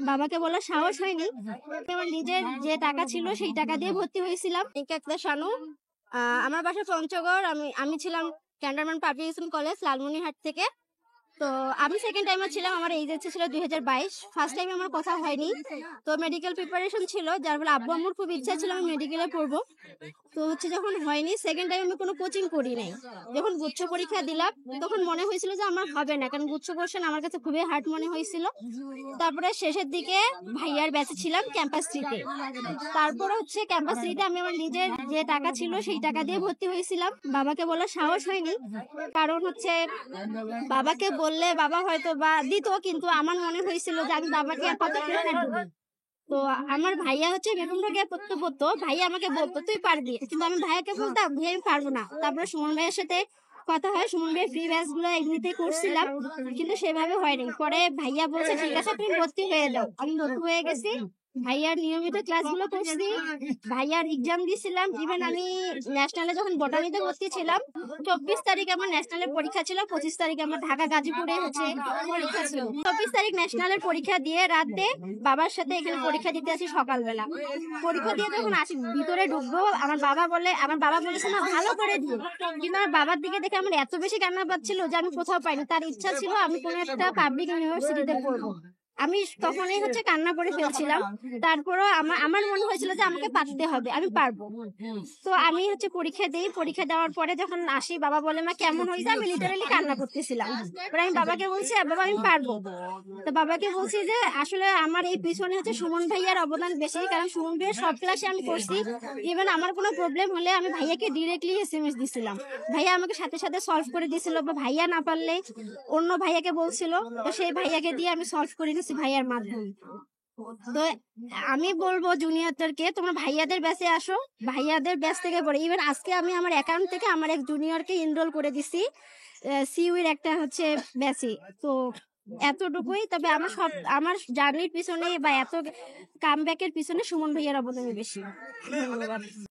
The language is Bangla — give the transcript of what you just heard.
বাবাকে বলার সাহস হয়নি। আমার নিজের যে টাকা ছিল সেই টাকা দিয়ে ভর্তি হয়েছিলাম। একটা শানু, আমার বাসা পঞ্চগড়। আমি ছিলাম cantonment public school college Lalmonirhat থেকে। তো আমি সেকেন্ড টাইমে ছিলাম, আমার এইজ ছিল 2022। ফার্স্ট টাইমে আমার কথা হয়নি। তো মেডিকেল প্রিপারেশন ছিল, যার ফলে আব্বু আম্মুর খুব ইচ্ছা ছিল আমি মেডিকেলে পড়বো। তো যখন হয়নি, সেকেন্ড টাইম আমি কোনো কোচিং করি নাই। যখন গুচ্ছ পরীক্ষা দিলাম তখন মনে হয়েছিল যে আমার হবে না, কারণ গুচ্ছ কোশ্চেন আমার কাছে খুবই হার্ড মনে হয়েছিল। তারপরে শেষের দিকে ভাইয়ার ব্যাচে ছিলাম ক্যাম্পাস 3-তে। তারপরে ক্যাম্পাস 3-তে আমি আমার নিজের যে টাকা ছিল সেই টাকা দিয়ে ভর্তি হয়েছিলাম। বাবাকে বলার সাহস হয়নি, কারণ বাবাকে বললে বাবা হয়তো বা দিত, কিন্তু আমার মনে হয়েছিল যে আমি বাবাকে কত দেবো। তো আমার ভাইয়া বেতন থেকে পড়তো, ভাইয়া আমাকে বলতো তুই পারবি, কিন্তু আমি ভাইয়াকে বলতাম ভাই আমি পারবো না। তারপরে সুমন ভাইয়ের সাথে কথা হয়, সুমন ভাইয়ের ফ্রি ব্যাচ গুলো এমনিতেই করছিলাম, কিন্তু সেভাবে হয়নি। পরে ভাইয়া বলছে ঠিক আছে তুমি ভর্তি হয়ে যাও। আমি ভর্তি হয়ে গেছি, ভাইয়ার নিয়মিত ক্লাসগুলো করছি, ভাইয়ার এক্সাম দিয়েছিলাম। ইভেন আমি ন্যাশনালে যখন বটানিতে ভর্তি ছিলাম, 24 তারিখে আমার ন্যাশনালের পরীক্ষা ছিল, 25 তারিখে আমার ঢাকা গাজীপুরে পরীক্ষা ছিল। 24 তারিখ ন্যাশনালের পরীক্ষা দিয়ে রাতে বাবার সাথে এখানে পরীক্ষা দিতে আসি সকালবেলা। পরীক্ষা দিয়ে যখন আসি ভিতরে ঢুকবো, আমার বাবা বলেছে না ভালো করে দিও, কিন্তু আমার বাবার দিকে দেখে আমার এত বেশি কান্না পাচ্ছিল যে আমি কোথাও পাইনি। তার ইচ্ছা ছিল আমি কোনো একটা পাবলিক ইউনিভার্সিটিতে পড়বো। আমি তখনই কান্না করে ফেলছিলাম। তারপরও আমার মনে হয়েছিল যে আমাকে পারতে হবে, আমি পারবো। তো আমি পরীক্ষা দিই। পরীক্ষা দেওয়ার পরে যখন আসি, বাবা বলে মা কেমন হয়েছে, আমি লিটারালি কান্না করতেছিলাম। পরে আমি বাবাকে বলছি বাবা আমি পারবো। তো বাবাকে বলছি যে আসলে আমার এই পিছনে সুমন ভাইয়ার অবদান বেশি, কারণ সুমন ভাইয়ের সব ক্লাসে আমি করছি। ইভেন আমার কোনো প্রবলেম হলে আমি ভাইয়াকে ডিরেক্টলি SMS দিছিলাম, ভাইয়া আমাকে সাথে সাথে সলভ করে দিছিল, বা ভাইয়া না পারলে অন্য ভাইয়াকে বলছিল, তো সেই ভাইয়াকে দিয়ে আমি সলভ করে নিছি ভাইয়ার মাধ্যমে। তো আমি বলবো জুনিয়রদেরকে তোমরা ভাইয়াদের ব্যাচে আসো, ভাইয়াদের ব্যাচ থেকে পড়ে। ইভেন আজকে আমি আমার অ্যাকাউন্ট থেকে আমার এক জুনিয়রকে এনরোল করে দিছি সিইউর একটা ব্যাচে। তো এতটুকুই। তবে আমার জার্নির পিছনে বা এত কামব্যাকের পিছনে সুমন ভাইয়ার অবদান বেশি। ধন্যবাদ।